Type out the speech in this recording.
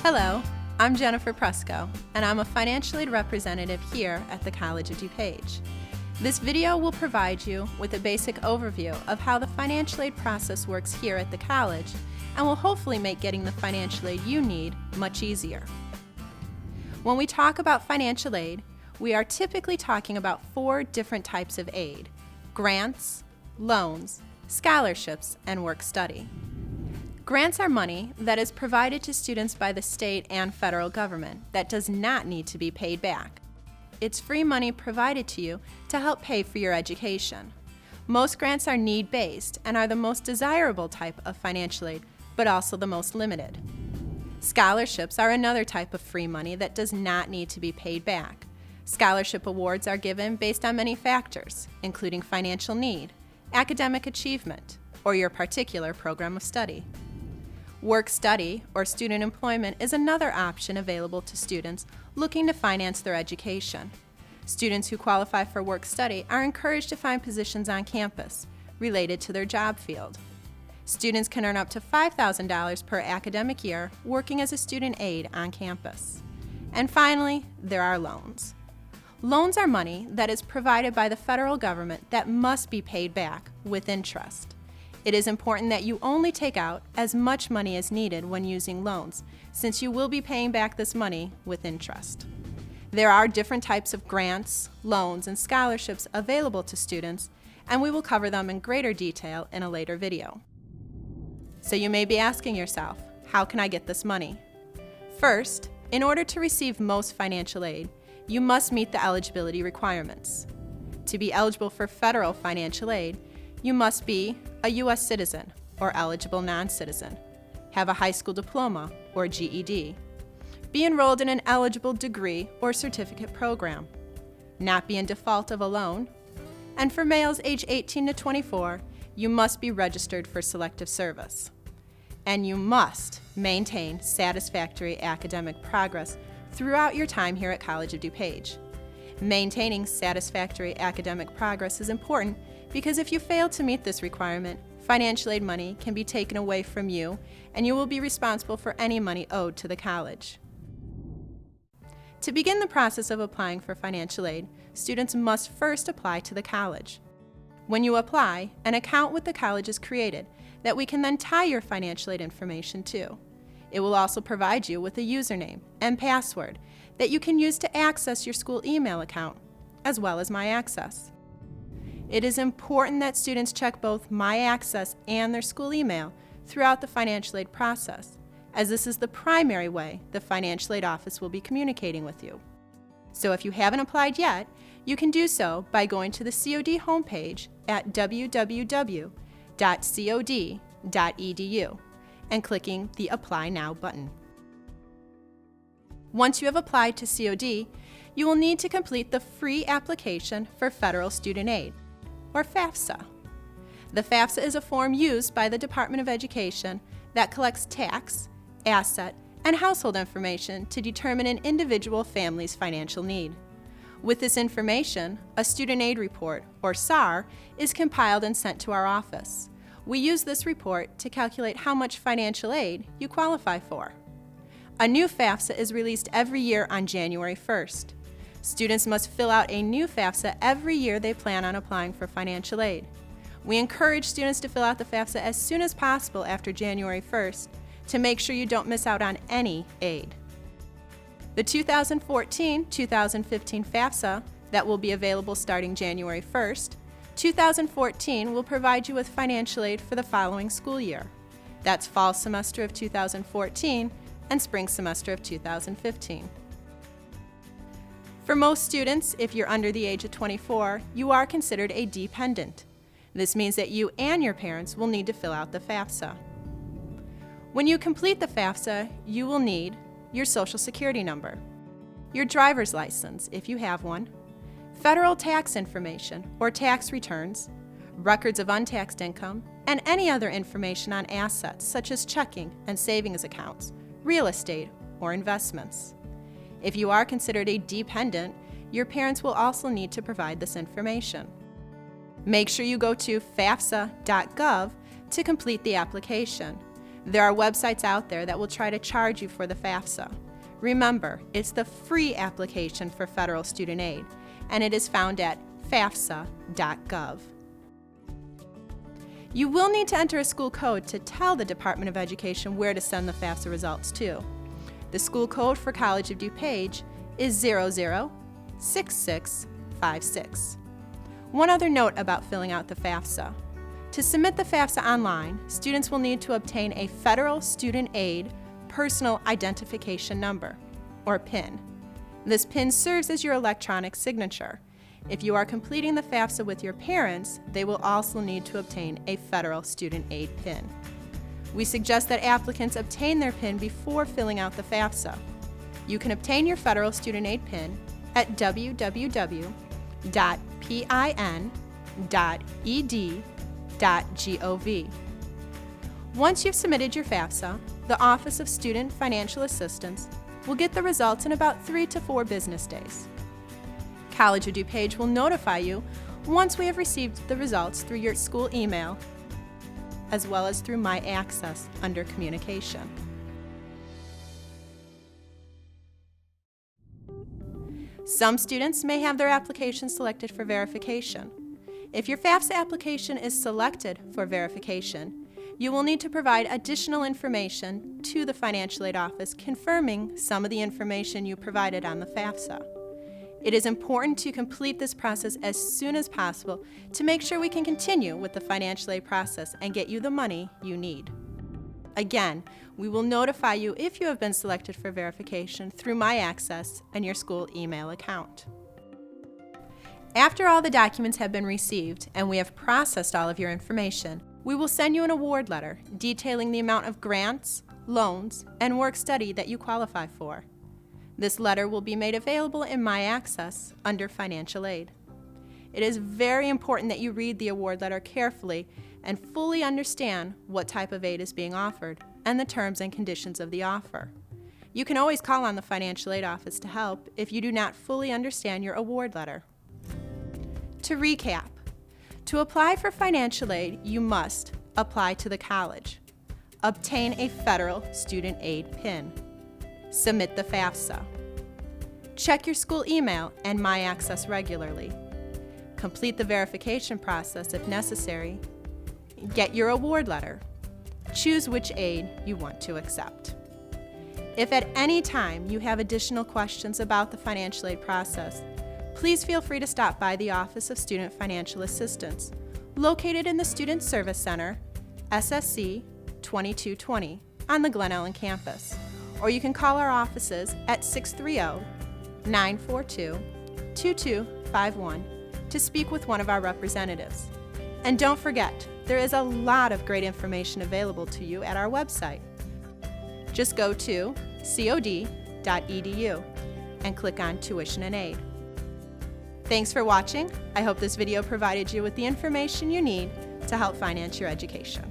Hello, I'm Jennifer Prusko, and I'm a financial aid representative here at the College of DuPage. This video will provide you with a basic overview of how the financial aid process works here at the college and will hopefully make getting the financial aid you need much easier. When we talk about financial aid, we are typically talking about 4 different types of aid: grants, loans, scholarships, and work study. Grants are money that is provided to students by the state and federal government that does not need to be paid back. It's free money provided to you to help pay for your education. Most grants are need-based and are the most desirable type of financial aid, but also the most limited. Scholarships are another type of free money that does not need to be paid back. Scholarship awards are given based on many factors, including financial need, academic achievement, or your particular program of study. Work study, or student employment, is another option available to students looking to finance their education. Students who qualify for work study are encouraged to find positions on campus related to their job field. Students can earn up to $5,000 per academic year working as a student aide on campus. And finally, there are loans. Loans are money that is provided by the federal government that must be paid back with interest. It is important that you only take out as much money as needed when using loans, since you will be paying back this money with interest. There are different types of grants, loans, and scholarships available to students, and we will cover them in greater detail in a later video. So you may be asking yourself, how can I get this money? First, in order to receive most financial aid, you must meet the eligibility requirements. To be eligible for federal financial aid, you must be a U.S. citizen or eligible non-citizen, have a high school diploma or GED, be enrolled in an eligible degree or certificate program, not be in default of a loan, and for males age 18 to 24, you must be registered for selective service. And you must maintain satisfactory academic progress throughout your time here at College of DuPage. Maintaining satisfactory academic progress is important because if you fail to meet this requirement, financial aid money can be taken away from you and you will be responsible for any money owed to the college. To begin the process of applying for financial aid, students must first apply to the college. When you apply, an account with the college is created that we can then tie your financial aid information to. It will also provide you with a username and password that you can use to access your school email account, as well as My Access. It is important that students check both My Access and their school email throughout the financial aid process, as this is the primary way the financial aid office will be communicating with you. So if you haven't applied yet, you can do so by going to the COD homepage at www.cod.edu and clicking the Apply Now button. Once you have applied to COD, you will need to complete the free application for Federal Student Aid, or FAFSA. The FAFSA is a form used by the Department of Education that collects tax, asset, and household information to determine an individual family's financial need. With this information, a Student Aid Report, or SAR, is compiled and sent to our office. We use this report to calculate how much financial aid you qualify for. A new FAFSA is released every year on January 1st. Students must fill out a new FAFSA every year they plan on applying for financial aid. We encourage students to fill out the FAFSA as soon as possible after January 1st to make sure you don't miss out on any aid. The 2014-2015 FAFSA that will be available starting January 1st, 2014 will provide you with financial aid for the following school year. That's fall semester of 2014 and spring semester of 2015. For most students, if you're under the age of 24, you are considered a dependent. This means that you and your parents will need to fill out the FAFSA. When you complete the FAFSA, you will need your Social Security number, your driver's license if you have one, federal tax information or tax returns, records of untaxed income, and any other information on assets such as checking and savings accounts, real estate, or investments. If you are considered a dependent, your parents will also need to provide this information. Make sure you go to fafsa.gov to complete the application. There are websites out there that will try to charge you for the FAFSA. Remember, it's the free application for federal student aid, and it is found at fafsa.gov. You will need to enter a school code to tell the Department of Education where to send the FAFSA results to. The school code for College of DuPage is 006656. One other note about filling out the FAFSA. To submit the FAFSA online, students will need to obtain a Federal Student Aid Personal Identification Number, or PIN. This PIN serves as your electronic signature. If you are completing the FAFSA with your parents, they will also need to obtain a Federal Student Aid PIN. We suggest that applicants obtain their PIN before filling out the FAFSA. You can obtain your Federal Student Aid PIN at www.pin.ed.gov. Once you've submitted your FAFSA, the Office of Student Financial Assistance will get the results in about 3 to 4 business days. College of DuPage will notify you once we have received the results through your school email, as well as through My Access under Communication. Some students may have their application selected for verification. If your FAFSA application is selected for verification, you will need to provide additional information to the Financial Aid Office confirming some of the information you provided on the FAFSA. It is important to complete this process as soon as possible to make sure we can continue with the financial aid process and get you the money you need. Again, we will notify you if you have been selected for verification through My Access and your school email account. After all the documents have been received and we have processed all of your information, we will send you an award letter detailing the amount of grants, loans, and work study that you qualify for. This letter will be made available in My Access under Financial Aid. It is very important that you read the award letter carefully and fully understand what type of aid is being offered and the terms and conditions of the offer. You can always call on the Financial Aid Office to help if you do not fully understand your award letter. To recap, to apply for financial aid, you must apply to the college, obtain a Federal Student Aid PIN, submit the FAFSA, check your school email and My Access regularly, complete the verification process if necessary, get your award letter, choose which aid you want to accept. If at any time you have additional questions about the financial aid process, please feel free to stop by the Office of Student Financial Assistance, located in the Student Service Center, SSC 2220, on the Glen Ellen campus. Or you can call our offices at 630-942-2251 to speak with one of our representatives. And don't forget, there is a lot of great information available to you at our website. Just go to cod.edu and click on Tuition and Aid. Thanks for watching. I hope this video provided you with the information you need to help finance your education.